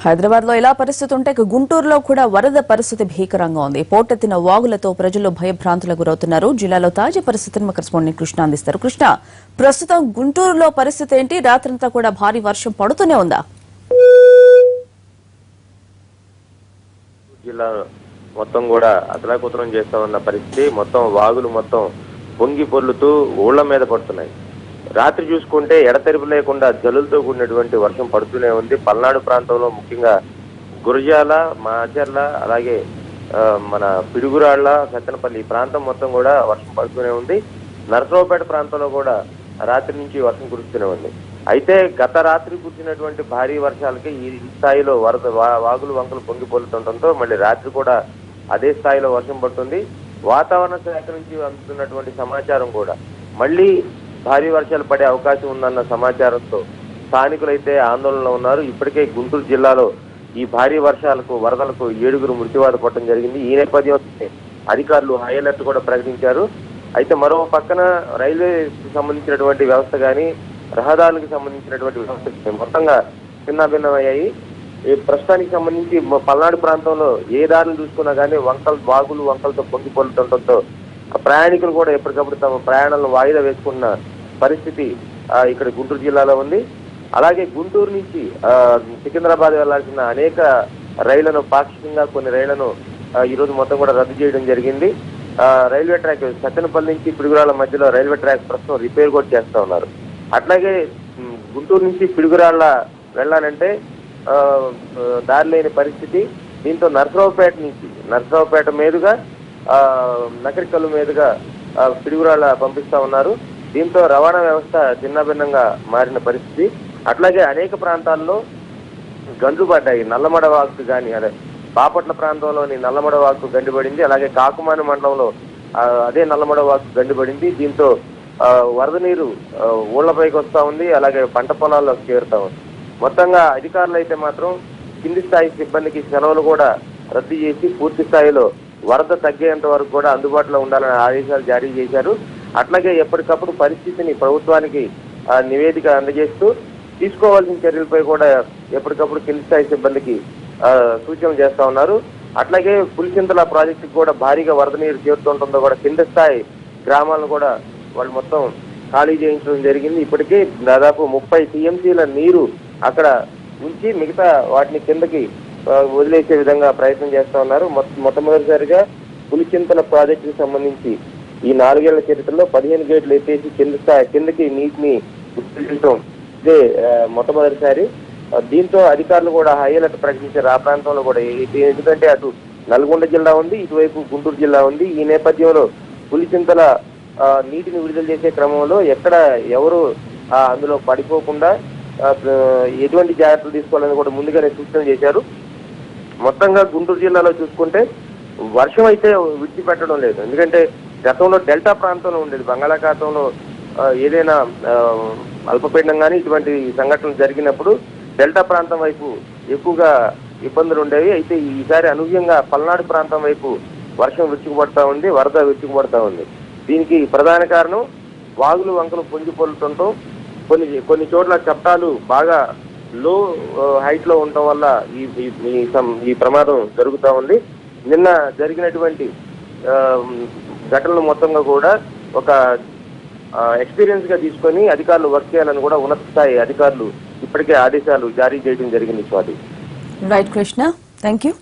హైదరాబాద్ లో ఇలా పరిస్థితి ఉంటే గుంటూరులో కూడా వరద పరిస్థితి భీకరంగా ఉంది. పోటెత్తిన వాగులతో ప్రజలు భయభ్రాంతులకు గురవుతున్నారు. జిల్లాలో తాజా పరిస్థితిని మా కరెస్పాండెంట్ కృష్ణ అందిస్తారు. కృష్ణ, ప్రస్తుతం గుంటూరులో పరిస్థితి ఏంటి? రాత్రంతా కూడా భారీ వర్షం పడుతూనే ఉందా? జిల్లా మొత్తం కూడా అతలాకుతలం చేస్తా ఉన్న పరిస్థితి. మొత్తం వాగులు మొత్తం పొంగి పొర్లుతూ ఊళ్ల మీద పడుతున్నాయి. రాత్రి చూసుకుంటే ఎడతెరిపి లేకుండా జల్లులతో కూడినటువంటి వర్షం పడుతూనే ఉంది. పల్నాడు ప్రాంతంలో ముఖ్యంగా గురజాల, మాచర్ల, అలాగే మన పిడుగురాళ్ల, సత్తెనపల్లి ప్రాంతం మొత్తం కూడా వర్షం పడుతూనే ఉంది. నరసరావుపేట ప్రాంతంలో కూడా రాత్రి నుంచి వర్షం కురుస్తూనే ఉంది. అయితే గత రాత్రి కురిసినటువంటి భారీ వర్షాలకి ఈ స్థాయిలో వరద వాగులు వంకలు పొంగి పొలుతుండటంతో మళ్ళీ రాత్రి కూడా అదే స్థాయిలో వర్షం పడుతుంది. వాతావరణ శాఖ నుంచి అందుతున్నటువంటి సమాచారం కూడా మళ్ళీ భారీ వర్షాలు పడే అవకాశం ఉందన్న సమాచారంతో స్థానికులైతే ఆందోళనలో ఉన్నారు. ఇప్పటికే గుంటూరు జిల్లాలో ఈ భారీ వర్షాలకు వరదలకు 7 మృత్యువాత పడటం జరిగింది. ఈ నేపథ్యంలో అధికారులు హై అలర్ట్ కూడా ప్రకటించారు. అయితే మరో పక్కన రైల్వేకి సంబంధించినటువంటి వ్యవస్థ కానీ రహదారులకు సంబంధించినటువంటి వ్యవస్థ మొత్తంగా చిన్నాభిన్నమయ్యాయి. ప్రస్తుతానికి సంబంధించి పల్నాడు ప్రాంతంలో ఏ దారులు చూసుకున్నా కానీ వాగులు వంకలతో పొంగి పొలుతుండటంతో ప్రయాణికులు కూడా ఎప్పటికప్పుడు తమ ప్రయాణాలను వాయిదా వేసుకున్న పరిస్థితి ఇక్కడ గుంటూరు జిల్లాలో ఉంది. అలాగే గుంటూరు నుంచి సికింద్రాబాద్ వెళ్లాల్సిన అనేక రైళ్లను పాక్షికంగా కొన్ని రైళ్లను ఈరోజు మొత్తం కూడా రద్దు చేయడం జరిగింది. రైల్వే ట్రాక్ సత్తెనపల్లి నుంచి పిడుగురాళ్ల మధ్యలో రైల్వే ట్రాక్ ప్రస్తుతం రిపేర్ కూడా చేస్తా ఉన్నారు. అట్లాగే గుంటూరు నుంచి పిడుగురాళ్ల వెళ్ళాలంటే దారి లేని పరిస్థితి. దీంతో నరసరావుపేట మీదుగా నకరికల్లు మీదుగా పిడుగురాళ్ల పంపిస్తా ఉన్నారు. దీంతో రవాణా వ్యవస్థ చిన్నభిన్నంగా మారిన పరిస్థితి. అట్లాగే అనేక ప్రాంతాల్లో గండ్లు పడ్డాయి. నల్లమడ వాగు కానీ బాపట్ల ప్రాంతంలోని నల్లమడ వాగు గండిపడింది. అలాగే కాకుమాని మండలంలో అదే నల్లమడ వాగు గండిపడింది. దీంతో వరద నీరు ఊళ్లపైకి వస్తా ఉంది. అలాగే పంట పొలాల్లోకి చేరుతా ఉంది. మొత్తంగా అధికారులు అయితే మాత్రం కింది స్థాయి సిబ్బందికి సెలవులు కూడా రద్దు చేసి పూర్తి స్థాయిలో వరద తగ్గేంత వరకు కూడా అందుబాటులో ఉండాలని ఆదేశాలు జారీ చేశారు. అట్లాగే ఎప్పటికప్పుడు పరిస్థితిని ప్రభుత్వానికి నివేదిక అందజేస్తూ తీసుకోవాల్సిన చర్యలపై కూడా ఎప్పటికప్పుడు కింది స్థాయి సిబ్బందికి సూచనలు చేస్తా ఉన్నారు. అట్లాగే పులిచింతల ప్రాజెక్టుకి కూడా భారీగా వరద నీరు చేరుతుంటుందో కూడా కింద స్థాయి గ్రామాలను కూడా వాళ్ళు మొత్తం ఖాళీ చేయించడం జరిగింది. ఇప్పటికే దాదాపు 30 టీఎంసీల నీరు అక్కడ ఉంచి మిగతా వాటిని కిందకి వదిలేసే విధంగా ప్రయత్నం చేస్తా ఉన్నారు. మొట్టమొదటిసారిగా పులిచింతల ప్రాజెక్టుకి సంబంధించి ఈ 4 ఏళ్ల చరిత్రలో 15 గేట్లు ఎత్తేసి కిందకి నీటిని విస్తరించడం ఇదే మొట్టమొదటిసారి. దీంతో అధికారులు కూడా హై అలర్ట్ ప్రకటించారు ఆ ప్రాంతంలో కూడా. ఎందుకంటే అటు నల్గొండ జిల్లా ఉంది, ఇటువైపు గుంటూరు జిల్లా ఉంది. ఈ నేపథ్యంలో పులిచింతల నీటిని విడుదల చేసే క్రమంలో ఎక్కడ ఎవరు అందులో పడిపోకుండా ఎటువంటి జాగ్రత్తలు తీసుకోవాలని కూడా ముందుగానే సూచన చేశారు. మొత్తంగా గుంటూరు జిల్లాలో చూసుకుంటే వర్షం అయితే విడిచిపెట్టడం లేదు. ఎందుకంటే గతంలో డెల్టా ప్రాంతంలో ఉండేది. బంగాళాఖాతంలో ఏదైనా అల్పపీడనం కానీ ఇటువంటి సంఘటనలు జరిగినప్పుడు డెల్టా ప్రాంతం వైపు ఎక్కువగా ఇబ్బందులు ఉండేవి. అయితే ఈసారి అనూహ్యంగా పల్నాడు ప్రాంతం వైపు వర్షం విరుచుకుపడతా ఉంది, వరద విరుచుకుపడతా ఉంది. దీనికి ప్రధాన కారణం వాగులు వంకలు పొంగి పొలుతుండటం. కొన్ని చోట్ల చట్టాలు బాగా లో హైట్ లో ఉండటం వల్ల ఈ ప్రమాదం జరుగుతూ ఉంది. నిన్న జరిగినటువంటి ఘటనలు మొత్తంగా కూడా ఒక ఎక్స్పీరియన్స్ గా తీసుకొని అధికారులు వర్క్ చేయాలని కూడా ఉన్నత స్థాయి అధికారులు ఇప్పటికే ఆదేశాలు జారీ చేయడం జరిగింది. Swathi. Right Krishna, thank you.